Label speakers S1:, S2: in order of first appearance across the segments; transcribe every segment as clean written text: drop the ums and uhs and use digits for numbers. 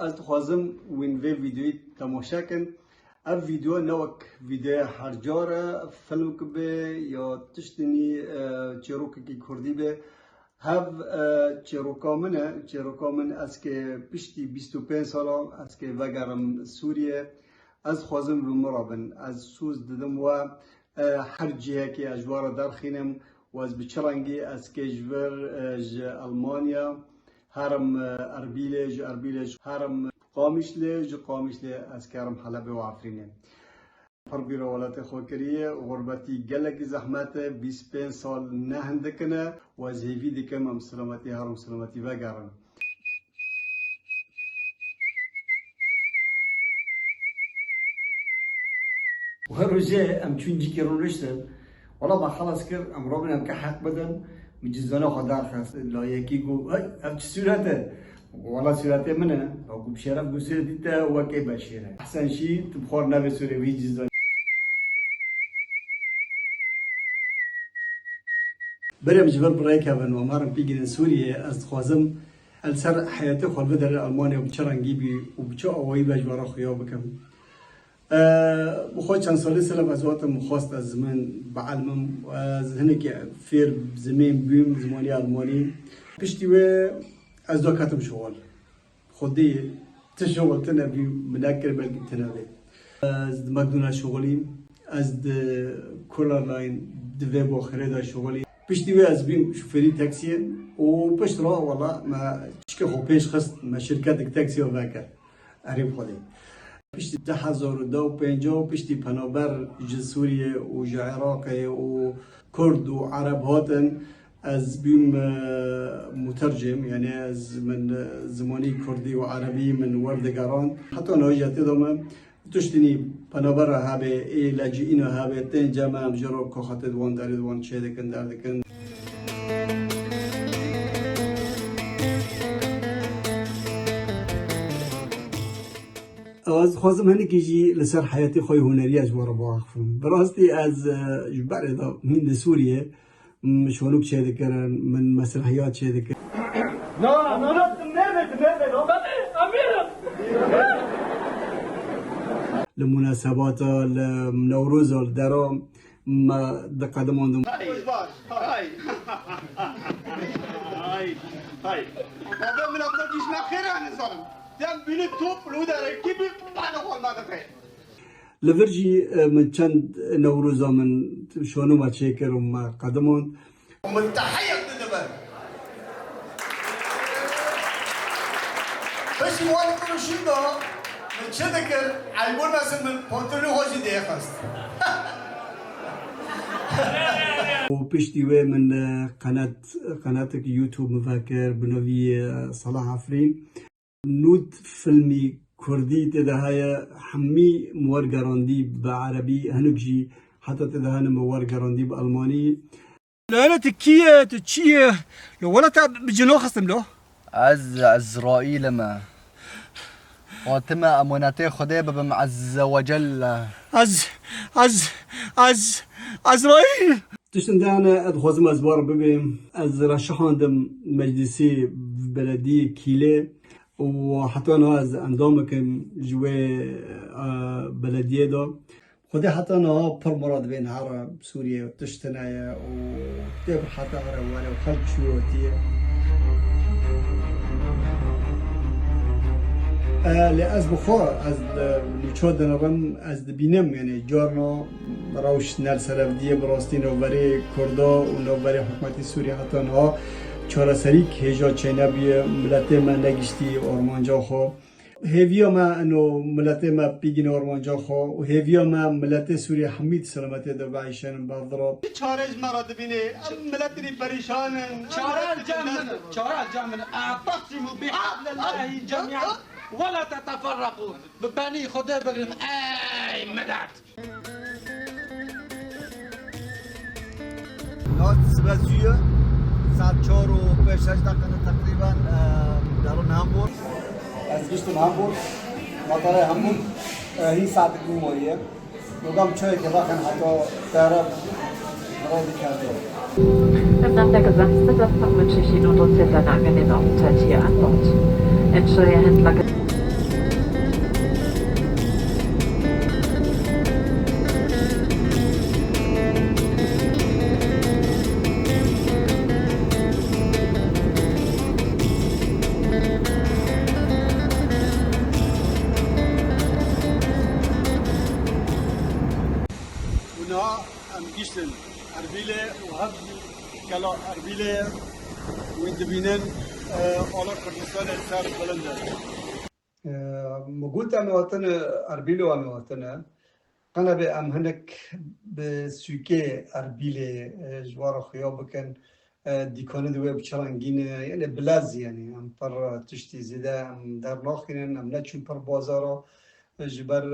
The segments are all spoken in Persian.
S1: از خوازم وین ویدیوی تماشا کن. اف ویدیو نوک ویدیو هرجاره فیلم که به یا تشتنی چروک کی کردی به هف چروکا من از که پشتی 25 سال از که وگرم سوریه از خوازم رو مرابن از سوز دادم و هر جهه که اجوار در خینم و از بچرانگی از که جور آلمانیا هرم اربیلج هرم قامشله از کارم حلب و عفرینه حربی رو ولات خوکریه غربتی گلک زحمت 25 سال نه هندکنه و از هیوی دکم هم سلامتی هرم سلامتی وگرم
S2: و هر روزه ام چون جی کرون رشتن ولی ما خلاص کرد ام رابنم که حق بدن مجزانه خدا خاص لا یکی گو ام چه صورته ولی صورته منه او بشرف گو صورتی تا وکی بشیره احسن شی تو بخور نبی سوری وی جزانه بریم جبر برای کهون و مارم پیگن سوریه از خوازم السر حیاتی خود بدر آلمانی و بچرانگی بی و بچه آوایی بجوارا خویا بکم بخواد چند سالی سلام از وقتم خواست از زمان بعلمم از هنگی فیر زمین بیم زمانی آلمانی پشتی و از دو کتم شغل خودی تشغل تنبی منکر بلکه تنبی از مکدونالد شغلیم از کولر لاین دوی باخره دا شغلی پشتی و از بیم شوفری تاکسیه و پشت را والله ما چیکه خو پیش خست ما شرکت تاکسی و وکر عریب خودی پشتی 1052 پشتی پنابر سوریه و عراق و کرد و عرب هاتن از بیم مترجم یعنی از من زمانی کردی و عربی من وردگاران حتی نوجاتی دوم تشتنی پنابر هابه ای لاجئین هابه تن جمع جرب کوخت دوان دارد دوان چه دکن دردکن از خوازم هنی کیجی لسر حیاتی خوی هنری اجوار باخفم براستی از جبر دا من سوریه شونوک چه دکرن من مسرحیات چه دکرن لمناسبات لنوروز الدرام ما دقدمون دم
S3: هاي بابا من افضل ايش ما خير انا صار دم بين التوب لو ده كيف انا اقول ما خير
S2: لفرجي من چند نوروزا من شونو ما تشيكر وما قدمون
S3: ومتحية الدبر بس موالي كل شيء ده من شدكر عيبون مثلا من بانتولي هوجي ده خاص
S2: وبشتي وي من قناتك يوتيوب مفكر بنوي صلاح عفرين نود فيلمي كردي تدهايا حمي مورغراندي بعربي هنجي حتى تدهانا مورغراندي بالماني لا لا تكيه لو ولا بجنو خصم له
S4: از اسرائيل ما واتما امانته خدا ببم عز وجل
S2: از اسرائيل تشتن دانا ادخوزم ازبار ببم از رشحاندم مجلسي بلدي كيله وحتى انا از اندامكم جوا بلديه دا خدي حتى انا بر مراد بين عرب سوريا وتشتنايا وتبر حتى عرب وانا وخلق شويتيه لأز بخار از لچودن رم از بینم یعنی جارنا راوش نل سرفدیه براستی نوبری کردا و نوبری حکومتی سوریه حتی ها چهار سری که هجا چینه بیه ملت من نگشتی آرمانجا خو هیویا ما انو ملت ما بیگین آرمانجا خو و هیویا ما ملت سوریه حمید سلامتی دو بعیشن بافضرا
S3: چارج مراد بینه ملت ری پریشانن
S5: چارج جامن اعتصموا بحبل الله جميعا ولا تتفرقوا ببني خدا بگرم ای ملت
S2: نازویه ساعت 4 و 5 دقیقه تقریبا درون هامبورگ از گشتم هامبورگ مطار هامبورگ این ساعت موریه دوگام چای که واقعا حتی طرف مرادی کرده
S6: Im Namen der gesamten Besatzung wünsche ich Ihnen und uns jetzt eine angenehme Aufenthalt hier an Bord. Enjoy Your Hand Luggage.
S2: أربيلة ويدبينن على كردستان الثالث بلندا. مقولت أم وطن أربيلة وأم وطنه أنا بأمهنك بسوكي أربيلة جوار خياب كان دیکانه دوی بچرانگینه یعنی بلازی یعنی ام پر تشتی زده ام در ناخینن ام نچون پر بازارا جبر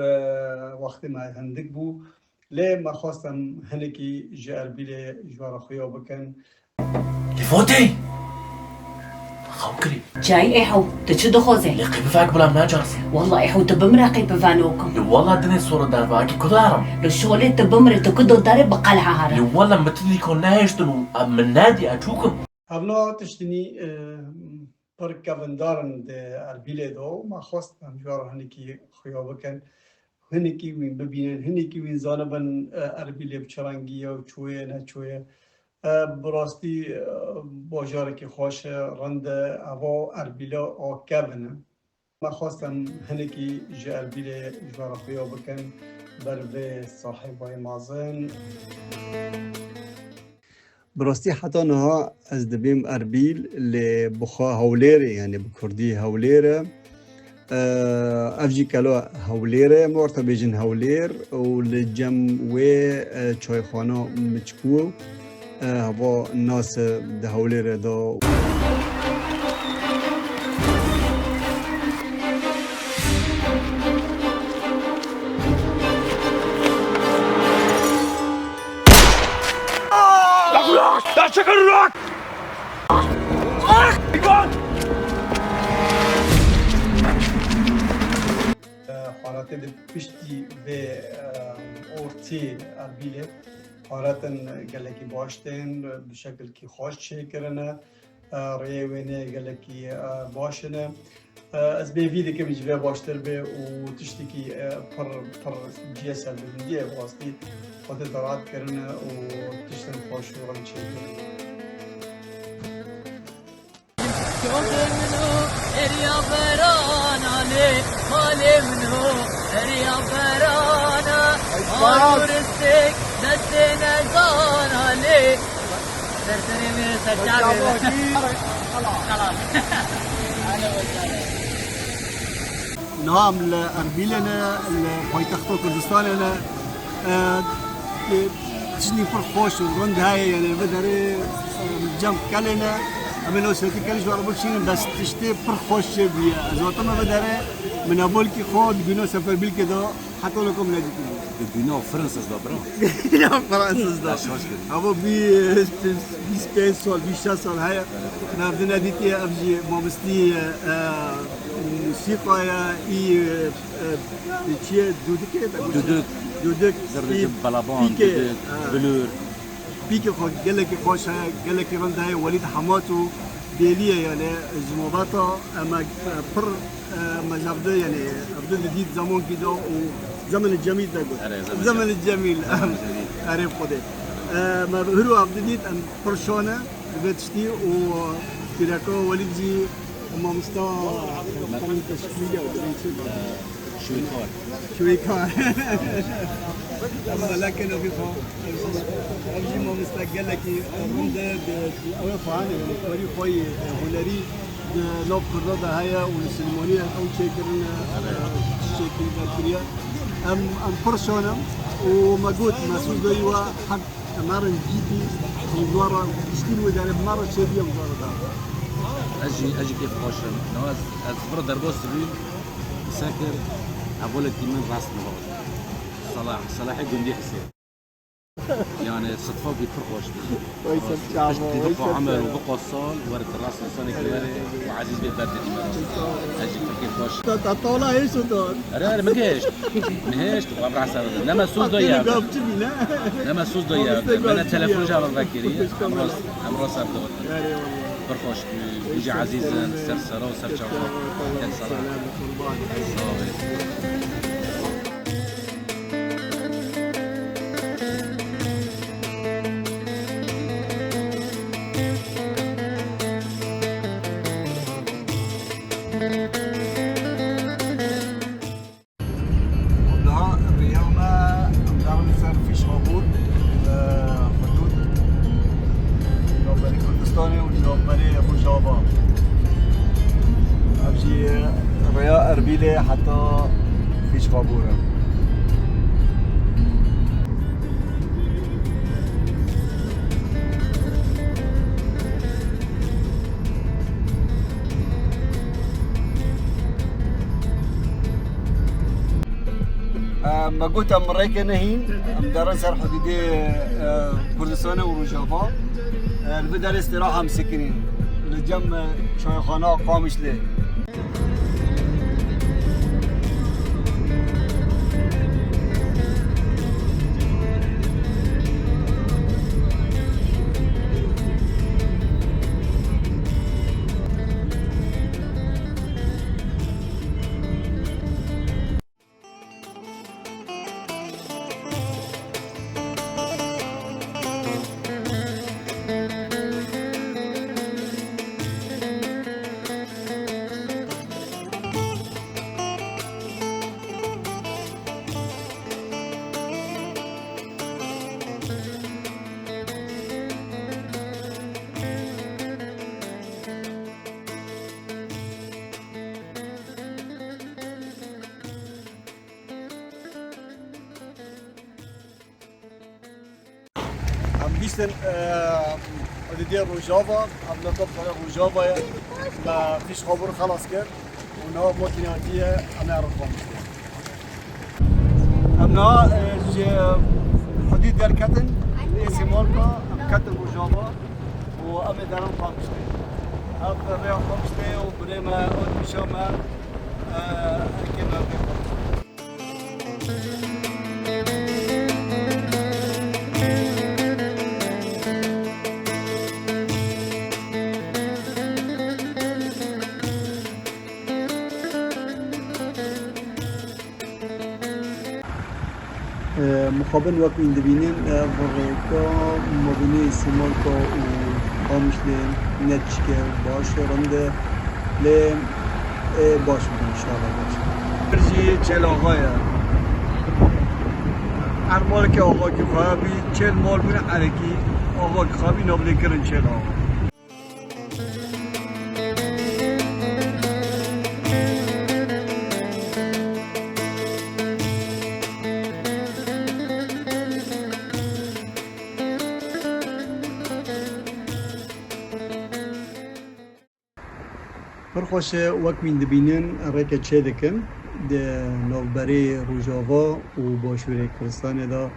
S2: وقت ما هندک بو لی ما خواستم هنکی جار بیله جوار خویا بکن
S7: لفوتي خمكري
S8: جاي احو تشد خوزي
S7: لقي بفاك بلا مناجرس
S8: والله احو تبمرقي بفانوكم
S7: والله دني صورة دار باقي كدارم
S8: لو شولي تبمري تكدو داري بقلعها هارا
S7: والله متلي كون نايشتنو من نادي اشوكم
S2: اونا تشتنی پر کاندارن ده اربیله دو ما خواستم جوار هنکی خویا بکن هنکی وین ببینن هنکی وین زانبن اربیله بچرانگی و چویه نه چویه براستی باجاره که خوش رند اوا اربیله آکبنه ما خواستم هنکی جا اربیله جوار خویا بکن بر به صاحبای مازن براستی حتی نها از دبیم اربیل لبخا هوليره يعني بكردي هوليره افجي كلو هوليره مرتبط بيجن هولير ولجم و چایخانه مچکو هوا ناس ده هوليره دا حالات پشتی به اورتی اربیله حالتن گلکی باشتن به شکل کی خوش شکرنه ریوینه گلکی باشنه از به ویدی که میجوه باشتر به و تشتی کی پر جیس البندیه واسطی خود درات کرنه و تشتن خوش شغل شکرنه
S9: اريا برانا لي مالي منو اريا برانا ورستك دستنا زانا لي درتني من سجابي خلاص
S2: نعم الأربيلنا البايتخت كردستاننا تجني فرق خوش ورند هاي يعني بدري جنب كلنا أما لو سويتي كلش ورا بكشين بس تشتي فرق خوش بيا زوجته ما بدري من أقول كي خود بينو سفر بيل كده حتى لكم نجيكم
S10: بينو فرنسا ده
S2: لا فرنسا ده أبو بي سبيسول بي شاسول هاي أنا بدنا ديتي أبجي مامستي موسيقى اي تشي دودك
S10: زرجب بلابان دودك بلور
S2: بيك خو قال لك خوش قال لك رند هاي وليد حماتو ديليه يعني زموباتا اما بر ما جابده يعني عبد الجديد زمان كده وزمن الجميل ده زمن الجميل عارف خده ما بهرو عبد الجديد ام برشونه بتشتي و كيراكو وليدي ما مستوى كان تشكيله شوي كار اما لكن في خو ابجي ما مستقل لك رند اول فاني فري خوي هنري لوب كرده هيا والسلمونيه او شيكرنا شيكل بكريا ام برشونه وما قلت مسؤول ديوا حق امارن جيتي ورا تشتيل ودار مره شديه مزارده
S10: اجي كيف خوش نواز الصبر دربوس سبيل ساكر اقول لك من راس نواز صلاح الجندي حسين يعني صدفه بيفرقوش بيفرقوا عمل وبقوا الصال ورد الراس لسانك كبيري وعزيز بيبرد اجي كيف خوش
S2: طالع ايش صدق
S10: انا ما جيش مهيش تبغى براس انما سوس دويا انما سوس دويا انا تليفون جاب البكري امر صار دور برخوش بيجي عزيز سرسره وسرجه كان صراحه
S2: حدود ونوبري رجابة أبجي رياء أربيلة حتى فيش بابورة ما قلت أمريكا نهين مدرن سر حدودي كردستان وروجافا البدل استراحة مسكنين لجم شايخانة قامش له بيستن حدودي روجافا قبل طب روجافا ما فيش خبر خلاص كده ونوع موتيناتية أنا أعرفهم أنا حدود دار كتن اسم مالكا كتن روجافا وأمي دارم خامشتي هذا بيع خامشتي وبريما ومشاما كنا مقابل وقت من دبينين بريكا مبيني سمالكا وقامشلين نتشكي باش رنده ل باش ان شاء الله باش برجي چل آقايا هر مال که آقا که خوابی چل مال بونه حرکی آقا که خوابی نابله کرن چل آقا پرخوش وقت من دبینن ریکه چه دکن ده نوبری روجاوا و باشوری کردستان دا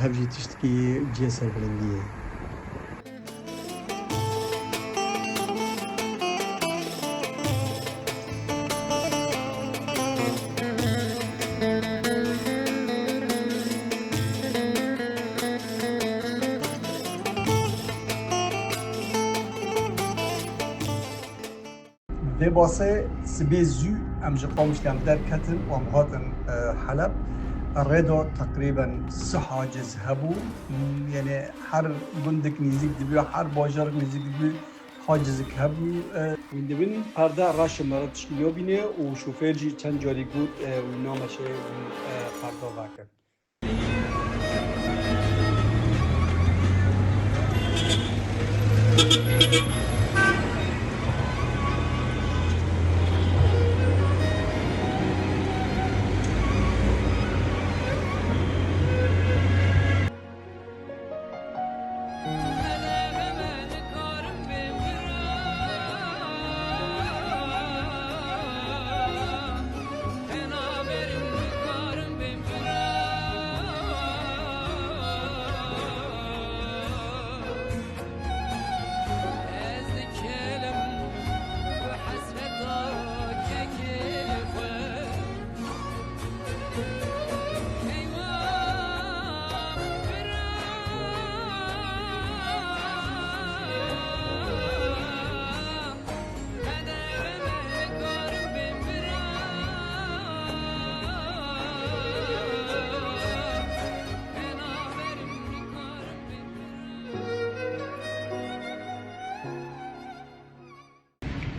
S2: هفجی تشتکی جسر بلندیه لباسه سبيزو امج قامش لام در كتن وام هاتن حلب الريدو تقريبا حاجز هبو يعني حر بندك نزيك دبيو حر باجر نزيك دبيو حاجزك هبو من دبن پرده راش مرد تشکیلیو بینه و شوفر جی چند جاری گود و نامشه پرده واکر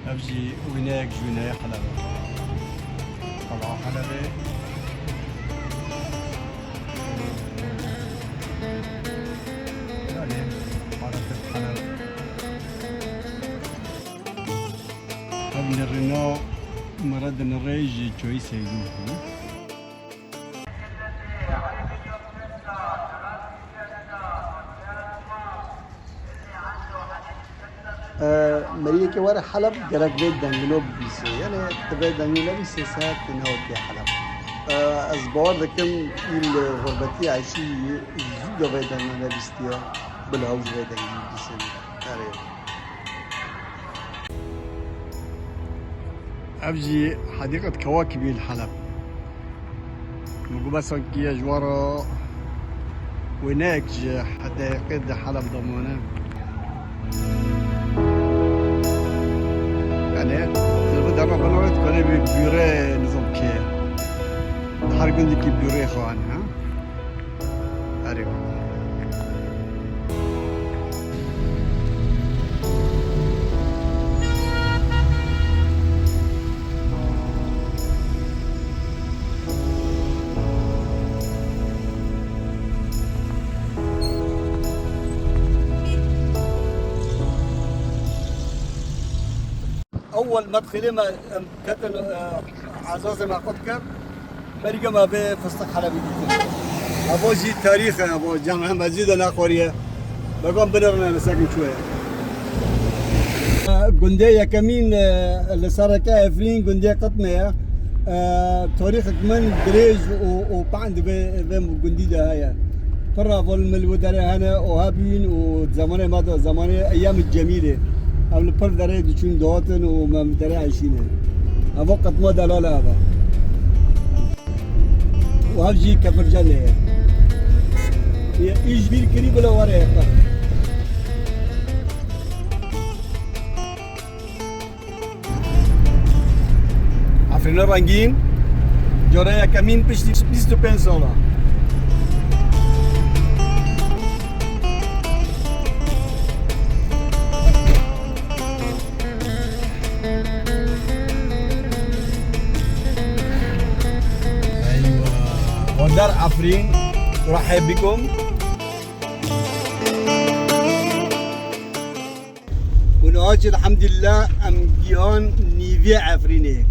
S2: أبجي ويناك جونا حلبة طلع حلبة عليه حركة حلب ابن الرينو مراد الريج جوي سيدوه
S1: مريه كي ورا حلب قالك بيت دانجلوب بيسي يعني تبيت دانجلوب بيسي ساعات تنهو كي حلب أسبوع ذكم الغربتي عايشي زوجة بيت دانجلوب بيستيا بالهوز بيت دانجلوب بيسي تاريخ
S2: أبجي حديقة كواكب الحلب مقبسة كي جوارا وناك حديقة حلب ضمانة يعني تلفد أنا بنورت كوني بيوري نظام كي هر قندي كي بيوري خوان ها أريو
S1: اول مدخلي ما كتل عزازي ما قد كان مريقا ما بي فستق حلبي ابو جي تاريخ ابو جامعة مسجد انا قوريا بقوم بنرنا نساكن شوية قندية كمين اللي صار كافرين قندية قطمية تاريخ من دريج وبعند بهم قندية هاي فرا فول الوداري هنا وهابين وزمانه ماذا زمانه ايام الجميله قبل بر دري دشون دوتن وما دري عايشين ابو قط ما دلاله هذا وهالجي كفر جنة ايش بير قريب ولا ورا عفرين رنگين جوريا كمين بشتي 25 سنه دار عفرين رحب بكم ونواجه الحمد لله ام جيهان نيفيا عفرينه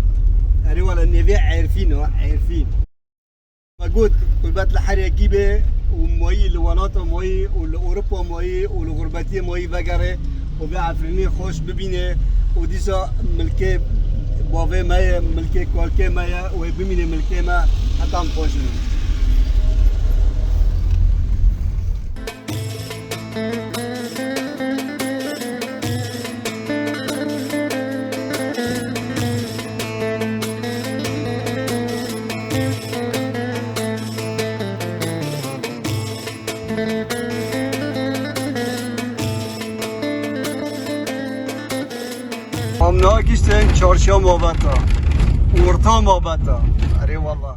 S1: هري ولا نيفيا عارفين موجود قلبات الحريه جيبه وموي الولات موي والاوروبا موي والغربتيه موي فقره وبعفريني خوش ببينه وديسا ملكه بافي مايا ملكه كوالكه مايا وبيمينه ملكه ما حتى خوشنه امنا گشتن چارشا مابتا ورتا مابتا اره والله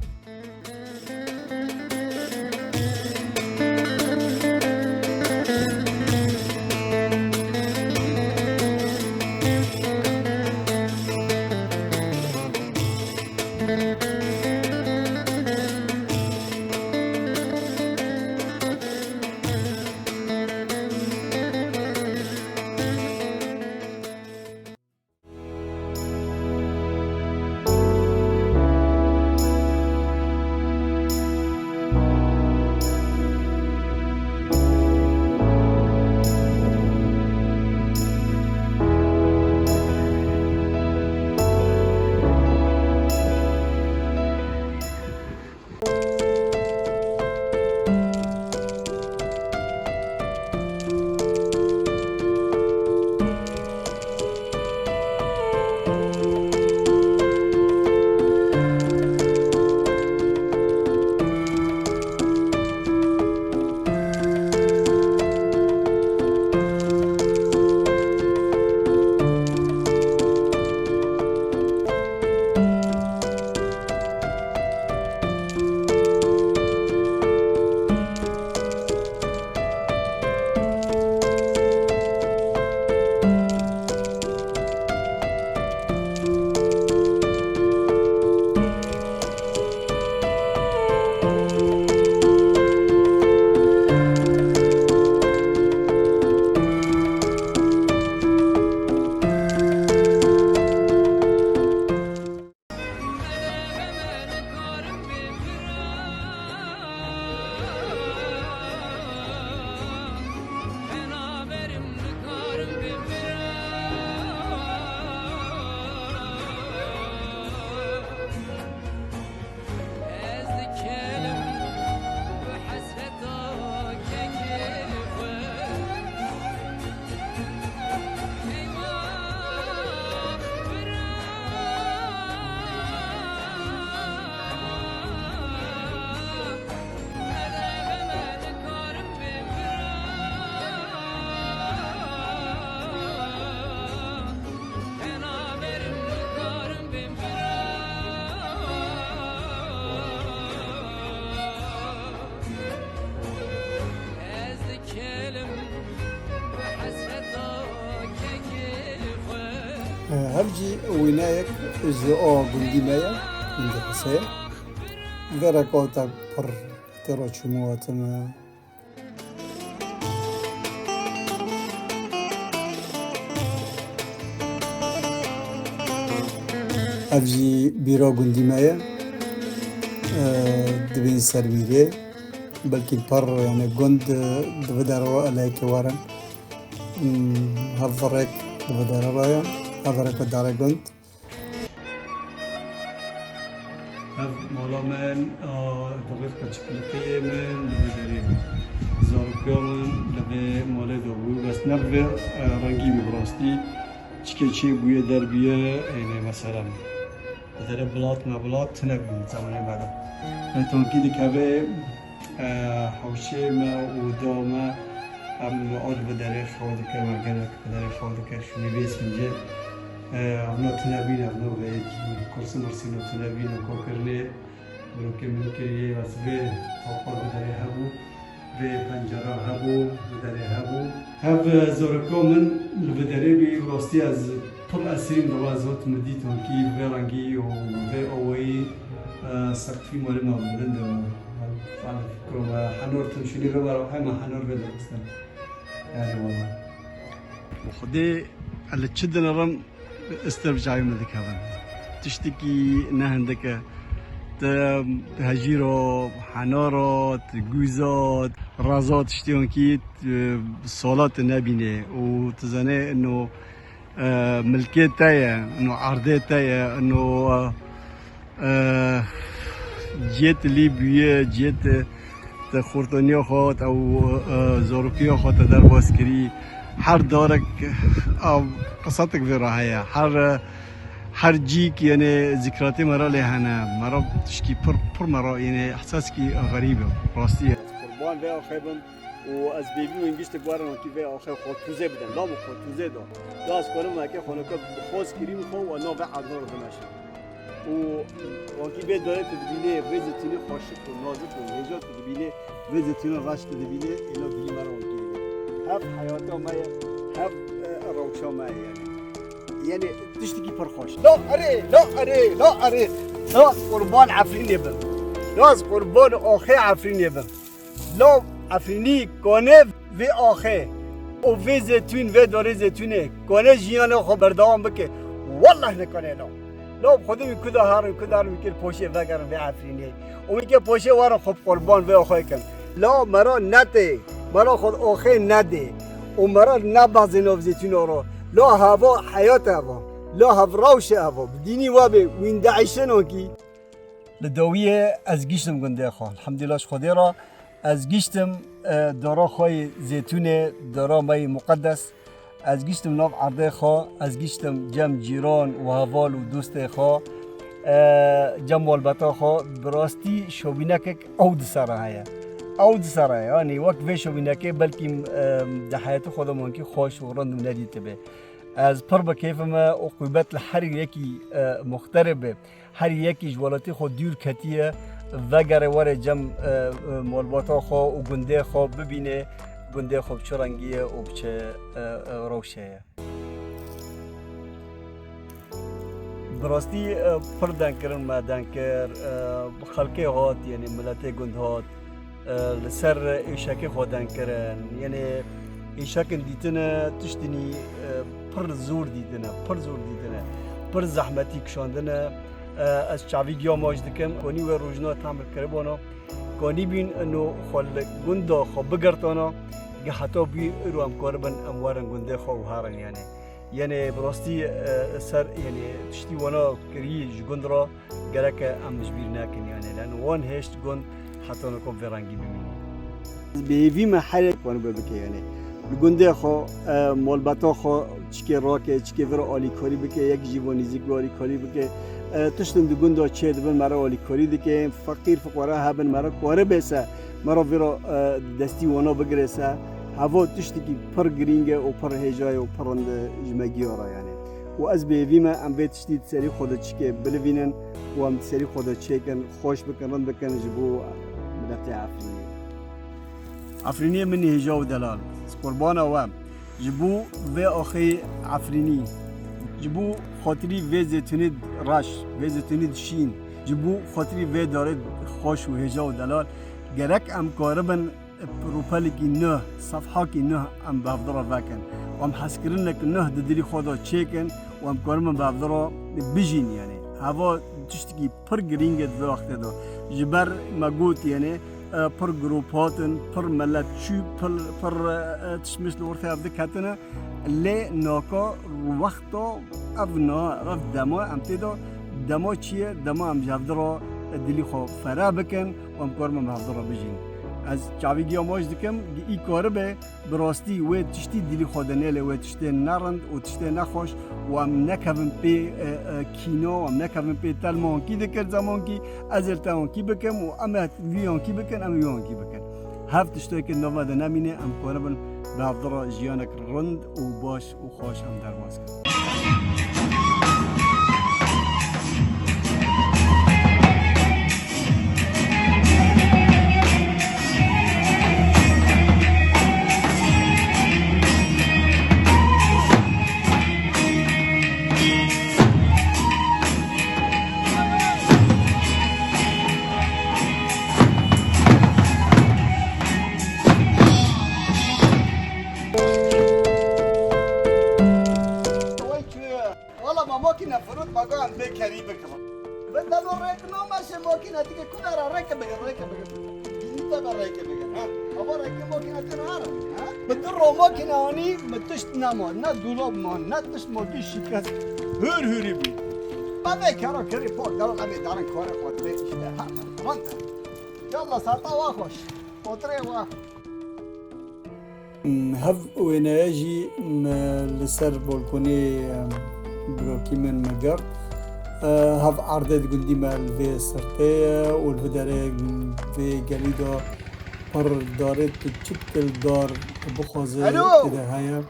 S2: هرجي وينايك زو بندي مايا بندي حسين غير كوتا بر ترى شمواتنا أفجي بيرو بندي مايا دبين سرميري بلكي بر يعني جند دبدارو عليك وارن هفرك دبدارو رايا هفرك وداري جند هف مولا من دبير كشكلتي من دبداري زاركيو من لبي مولا دوبو بس نبر رنگي ببراستي چكي بويا دربيا يعني مثلا مثلا بلاط ما بلاط تنبي زمان بعد تونكي دكابي حوشي ما ودوما عم عود بدري خودك ما قالك بدري خودك شو بيس من جد عملوا تنابين عملوا بعيد كورس مرسينو تنابين وكوكرني بروكي من كريه واسبي توقع بدري هبو في بنجرة هبو بدري هبو هب زوركو من البدري بروستي از طول أسرين دوازوت مديتون كي فيرانجي وفي أوي سقفي مالنا بلند فعلا فكرة حنور تمشي ربع روحي ما حنور بدر أصلا يعني والله وخدي اللي تشدنا رم استرجعي من ذيك هذا تشتكي نهندك تهجيرو حنورو تجوزات رازات تشتيون كي صالات نبينه وتزني إنه ملكية تايا إنه عرضية تايا إنه جيت ليبيا جيت تخورتونيو خود أو زوروكيو خود در باسكري هر دارك أو قصتك في راهية هر جيك يعني ذكرياتي مرة لهنا مرة تشكي بر مرة يعني إحساسكي غريبة راستية قربان في أخيبم وأزبيبي وإنجشت قوارن كي في أخيب خود توزي بدن لا مخود توزي دو لا أسكورم هكي خونك بخوز كريم خو ونو في عدنور دماشي وكي بيت دولت تدبيني فيزتيني خوشك ونازك ونهجات تدبيني فيزتيني راش تدبيني إلا دي مرة وكي هف حياته مايا هف روشا مايا يعني تشتكي فرخوش لا أري لا قربان عفرين يبن لا قربان أخي عفرين يبن لا عفريني كونيف في أخي وفي زيتون في دوري زيتوني كوني جيانا خبردان بكي والله نكوني لا خودم كده هارم كده پوشه وگرم به عفرینی اون که پوشه وارم خب قربان به آخای کن لا مرا نده مرا خود آخه نده و مرا نبازن و زیتون رو لا هوا حیات هوا لا هفراوش هوا بدینی وابه وین دعیشن وکی لدویه از گیشتم گنده خواه الحمدلله خودی را از گیشتم دارا خواه زیتون دارا مای مقدس از گیشتم ناف عرضه خواه از گیشتم جمع جیران و هوال و دوست خواه جمع والبتا خواه براستی شوبینکک اود سره یعنی وقت وی شوبینکه بلکه ده حیات خودمون که خوش و رندم ندیده به از پر با کیفم عقوبت لحر یکی مختربه هر یکی جوالاتی خود دور کتیه وگر وره جمع والبتا خواه و گنده خواه ببینه گنده خوب چه رنگیه و چه روشه براستی پر دنکرن ما دنکر خلقی هات یعنی ملت گند هات لسر ایشک خود دنکرن یعنی ایشک دیتنه تشتنی پر زور دیتنه پر زحمتی کشاندنه از چاوی گیا ماج دکم کنی و روزنا تعمل کربانو کنی بین انو خال گندا خوب بگرتانا که حتی بی رو هم کاربن اموارن گنده خواه هارن یعنی براستی سر یعنی تشتی وانا کری جگند را گرک ام مجبیر نکن یعنی لان وان هشت گند حتی نکوب فرنگی ببینی بیوی محل وانا ببکه یعنی گنده خواه مالبتا خواه چکی راکه چکی ور آلی کاری بکه یک جیوانیزی آلی کاری بکه تشتن دو گنده چه دبن مرا آلی کاری دکه فقیر فقرا هبن مرا کاره بیسه مرا ورا دستی وانا بگرسه هوا تشتكي پر گرینگه و پر هجای و پرند جمعی آرا یعنی و از بیویمه ام بیت تشتید سری خود چکه بلوینن و ام سری خود چکن خوش بکن رند بکن جبو ملت عفرینی منی هجا و دلال قربان و جبو و آخی عفرینی جبو خاطری وی زیتونی راش وی زیتونی شین جبو خاطری وی داره خوش و هجا و دلال گرک ام کاربن پروفایل کی نه صفحه کی نه ام بافدرا وکن و ام حسکرین که نه دلی خدا چیکن و ام کارم بافدرا بجین یعنی هوا تشتکی پر گرینگ دو وقت دو جبر مگوت یعنی پر گروپاتن پر ملت چوب پر تشمش لورثه افده کتنه لی ناکا وقتا افنا اف دما ام تیدا دما چیه دما ام جافدرا دلی خو فرا بکن و ام کارم بافدرا بجین از چاویگی آماج دکم ای کاره به براستی و تشتی دلی خودنیله و تشتی نرند و تشتی نخوش و ام نکویم پی کینو و ام نکویم پی تلمان کی دکر زمان کی از التمان کی بکم و ام ویان کی بکن ام ویان کی بکن هفت تشتی که نواد نمینه ام کاره بن به افضل جیانک رند و باش و خوش هم درواز کن
S1: ماكينة فرود مقام بكري بكرة بدلوا ريكنا ماشي ماكينة تيجي كنا ريكة بكرة انت بريكة ها ابو ريكة ماكينة تنهار ها بدروا ماكينة هوني متشت نامو نا دولاب ما نا تشت ماكي شيكاس هوري بي ما كارو كري فوق دارو ابي دارن كوري خود اشته ها رنت يلا ساطا واخوش وطري واخ
S2: هف ويناجي لسر بالكوني بروكي من مجر هف عرضة قلدي مال في سرطية والفدارة في جليدة بر دارت تشكل دار بخوزة كده هيا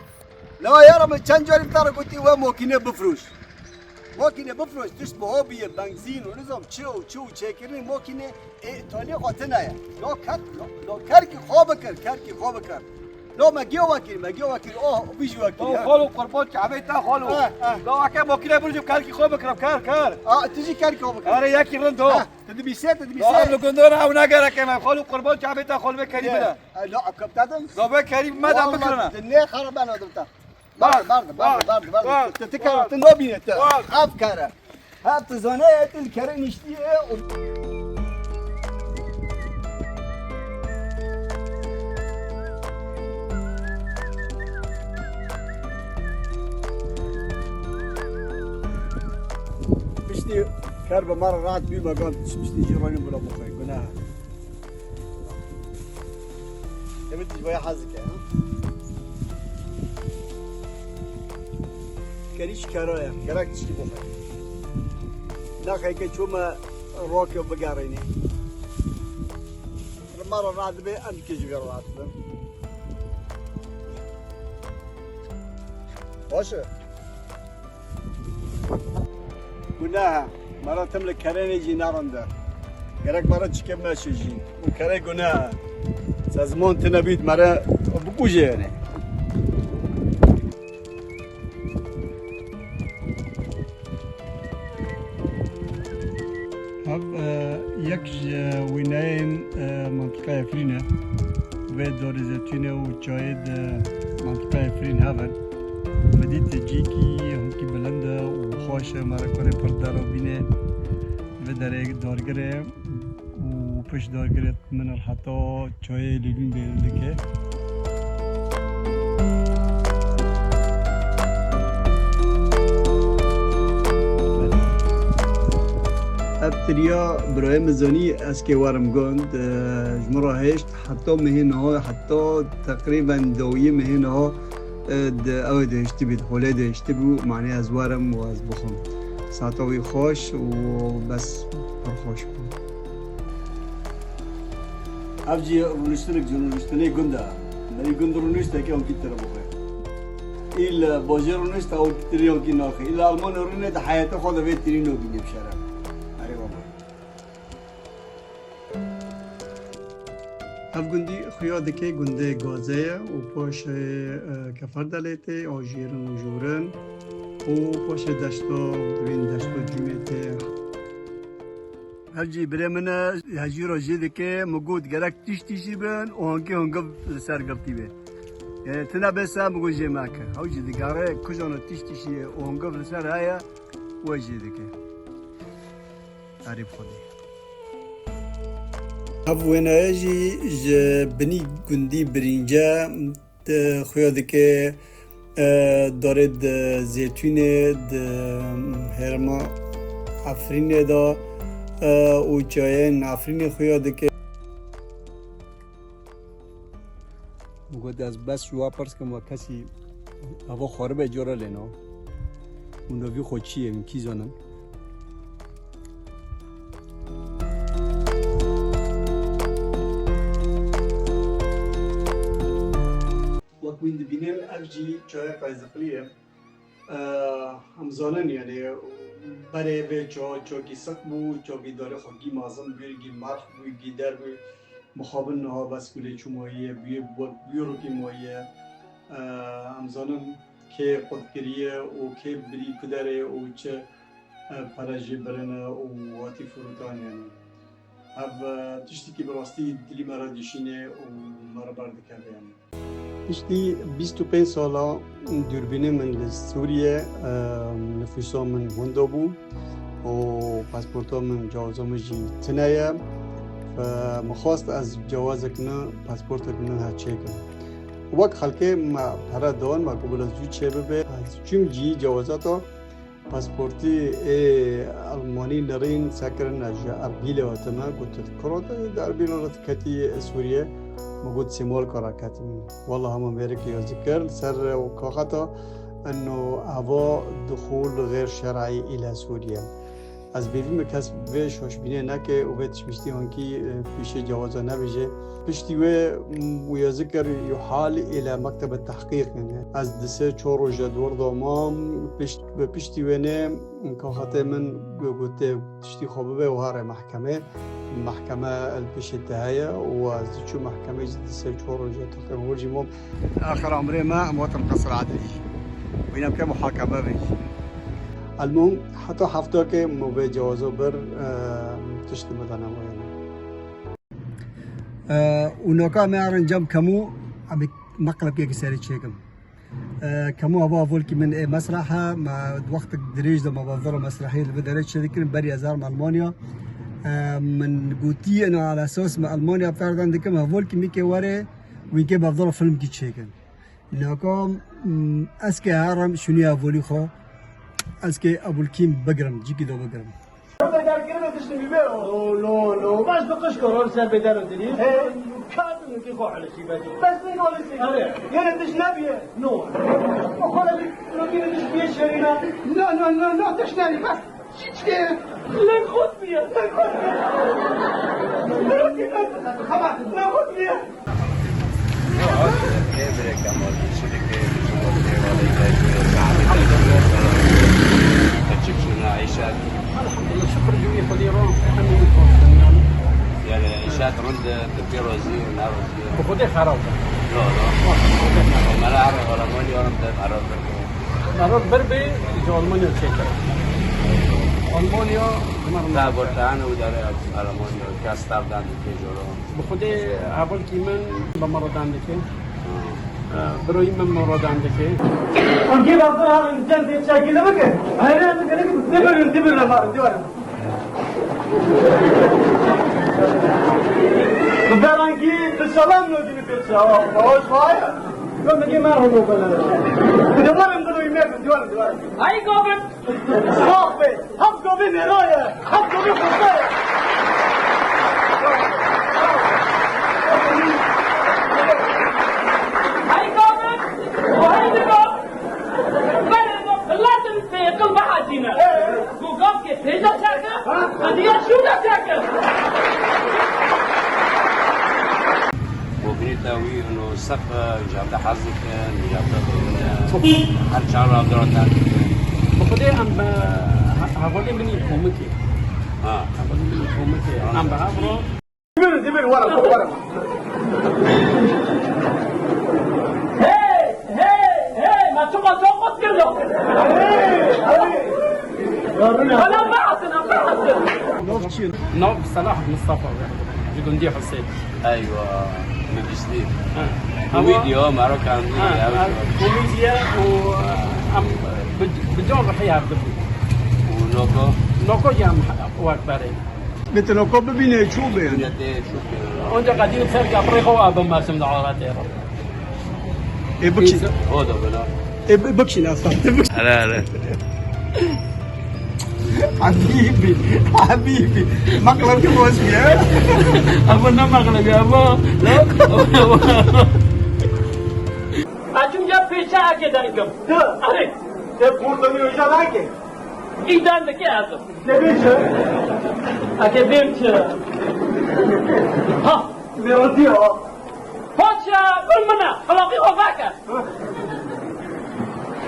S1: لا يا رب كان جاري بتاعك قلتي وماكينة بفروش ماكينة بفروش تشبه بيه بنزين ونظام تشو تشيكرين ماكينة إيطاليا قاتنايا لو كاركي خوابكر لو ما جيو وكيل بيجي وكيل
S3: خالو قربان كعبه تا خالو لو اكا ماكينه برجو كاركي خوبك كار
S1: تجي كاركي خوابكر
S3: اري ياكي رندو
S1: تدبي سيت
S3: لو كندونا وناغرا كما خالو قربان كعبه تا خالو بكريم لا
S1: لا كبتادم
S3: لو بكريم ما دام بكرنا
S1: الدنيا خرب انا دمتا بارد تتكرر تنوبينه افكار هات زنايا الكرن يشتي بشتي كربة مرة رات بي ما قام بشتي جيراني ولا مخي قناها يا بنتي شوية حظك ها كريش كرايا كراك تشتي مخي لا خيك شوما روكي وبقاريني مرة رات بي أنت كيجي رات بي باشه قناها مرة تملك كراني جي نارندا كراك مرة تشكب ماشي جين وكراك قناها سازمون تنبيت مرة بقوجة يعني
S2: هب يكج ويناين منطقة فرينة في دور زيتونة وجايد منطقة فرين هافن مدينة جيكي هنكي بلندة وخوشة مرة كوري پردارو بينه في داري دارگره وپش دارگره من الحطا چای لیگون بیلدکه
S1: ابتريا برايم زاني اسكي وارم جوند جمرة هشت حتى مهنها حتى تقريبا دوية مهنها او ده اشتبه حوله ده اشتبه معنی از وارم و از بخون ساعتوی خوش و بس خوش بود افجی رونشتنک جنو رونشتنه گنده مری گند رونشته که اون کی تر بخوره ایل باجر رونشته او تری اون کی ناخه ایل آلمان رونه ده حیات خود وی تری نو بینیم شرم اره بابا اف گندی خیاده که گنده گازه و پاش کفر دلیته آجیرن و جورن
S2: و پاش دشتا دوین دشتا جمعیت هرجی برای من هجی را جیده که مگود گرک تیشی بین و هنگه سر گفتی بین یعنی تنا بسا مگود جمع که هاو جیده گاره کجانا تیشی و هنگه سر هایا و جیده که عریب خودی افوینا جی بنی گندی برینجا خویاده که دارد زیتون هرما افرین دا و چای افرین خویاده که مگود از بس شوا پرس که ما کسی هوا خاربه جاره لینا اون روی خود چیه این کی زانم وين دبينين أرجي شوية فايزقلية همزانن يعني برای به چوکی سقبو چوکی داره خودگی مازم بیرگی مرخ بیرگی در بی مخابن نها بس کلی چوماییه بیرو کی ماییه همزانن که خودگیریه و که بری کدره و چه پراجی برنه و واتی فروتان یعنی اب تشتی که براستی دلی مرا دیشینه و مرا بردکه بیانه پشتی 25 ساله دوربین من لسوریه نفوسا من هنده بود و پاسپورتا من جوازم جی تنایه و مخواست از جواز کنه پاسپورت کنه هرچه کنه وقت خلکه ما پرا دان ما قبل از جو چه ببه از چیم جی جوازاتا پاسپورتی آلمانی نرین سکرن از اربیل و تمام گفت کروت اربیل را کتی سوریه موجود سيمول كراكاتمي والله هم أمريكي يذكر سر وكاخته أنه هوا دخول غير شرعي إلى سوريا از بیرون کس وش هوش بینه نکه و بهش میشتی هنگی پیش جواز نبیشه پشتی و یا ذکر یحال إلى مكتب التحقیق یعنی از دسه چهار و جدور دامام پشتی و نه کاخته من گوته پشتی خوابه و هر محكمة البيش الدهاية وزيتشو محكمة دسه چهار و جدور تقريبا ورجيمهم آخر عمري ما أموت القصر عدلي وينام كمحاكمة بي المهم حتی هفته که موبایل جوازو بر تشت مدانم اونا که میارن جم کمو ابی مقلب که سری چیکم کمو هوا اول که من مسرحه ما وقت دریج ده ما بفضل مسرحی اللي بدرج شدی کنم بری ازار المانیا من قوتي انا على اساس ما المانيا بتاردن دكم اول که میکه وره وين که بفضل فيلم کی چیکن ناکام اسکه هرم شونی اولی خو از که ابوالکیم بگرم جیکی دو بگرم
S5: لو باش بقش كرول سال بدار الدنيا كاتب في خوع على شي بدي بس مين ولا شيء يا انت نبيه نو وقال لي لو كنا نشبيه شرينا لا تشتري بس شيء لا خذ بيا خلاص لا خذ بيا
S10: عيشات
S5: الحمد لله شكر جوي خديرو
S10: يعني عيشات رند تبيروزي وناروزي
S5: بخدي خراوة
S10: لا ما لا أعرف ولا ماني ولا مدرب عرب
S5: نروح بربي جو ألمانيا تشيكر ألمانيا
S10: لا برتانا وداري ألمانيا كاستاف داندي في جورو
S5: بخدي أول كيمن بمرة داندي بروي من مراد عندك ونجيب أفضل الإنسان في تشاكل بك هنا دبر لما دبر بدرانكي بالسلام لو جيني بالسلام هوش فايا كم نجي ما هو بلا دبر بروي ما دبر هاي قابل صافي هم قابل راية هم قابل خطايا
S10: وبنيتاوي انه سقا جاب حظك جاب هل شعر عبد الرحمن
S5: بخدي ام هقولي من يفهمك هقولي من يفهمك ام بعبره دبر ورا هي ما تبغى تاخذ كله انا بعثن
S2: نوف صلاح مصطفى جندي حسين.
S10: ايوه من جديد كوميديا معروف عن
S2: كوميديا وعم بدون رحيها بدبي
S10: ونوكو
S2: نوكو جام واكبري
S1: مثل نوكو ببینه چوبه
S2: اونجا قاعدين تسرق افريقيا وابا ما سمع عوراتي
S1: بكشي
S10: هذا بلا
S1: بكشي ناس
S10: لا
S1: حبيبي مقلب كبوس يا
S2: ابو مغلب يا ابو لا اجم جاب بيشا كده نقم اري
S5: burada bir hoca var ki.
S2: ايدان لك يا هذا
S5: Ne biçim?
S2: اكاديمت ها
S5: Ne diyor?
S2: بوتشا كل منا خلاقي وفاك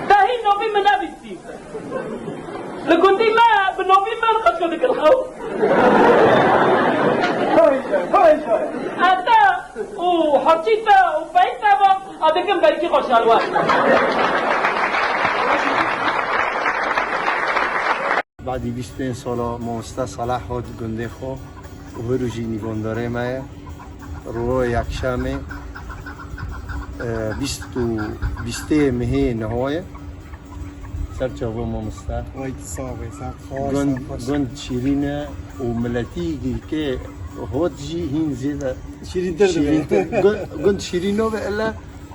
S2: تاهي نوبي منا بيستيف لكنتي ما بنوبي ما نقص لك الخوف
S5: Koy.
S2: أنت وحرشيتا وبيتا أديكم بريكي خوشالوان
S1: بعد 25 سال مامستا صلاح هات گنده خو و روزی نیوانداره مایه رو یک شمه 20 مهه نهایه سر چاوه مامستا
S2: وای صافي
S1: گند شیرینه و ملتی گیر که هات جی هین زیده
S2: شيرين درد
S1: گند شیرینو به الا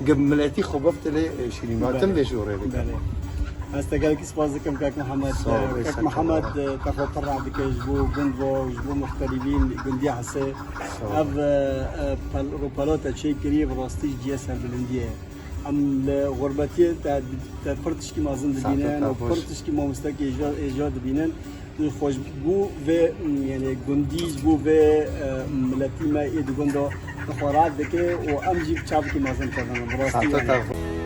S1: قبل ملتی خوبفت لی شیرینو هاتم بشوره
S2: بله هسه قال لك سباز كم كاك محمد كاك محمد تاخذ طلع بك جبو جندو جبو مختلفين جندي حسي اف روبالوتا شيء قريب راستي جيسر بالنديه ام غربتي تفرتش كي مازن دبينان وفرتش كي ما مستكي ايجاد دبينان خوش بو و يعني جنديز بو و ملتي ما يد جندو تخورات دكه و ام جيب چاب كي مازن كذا راستي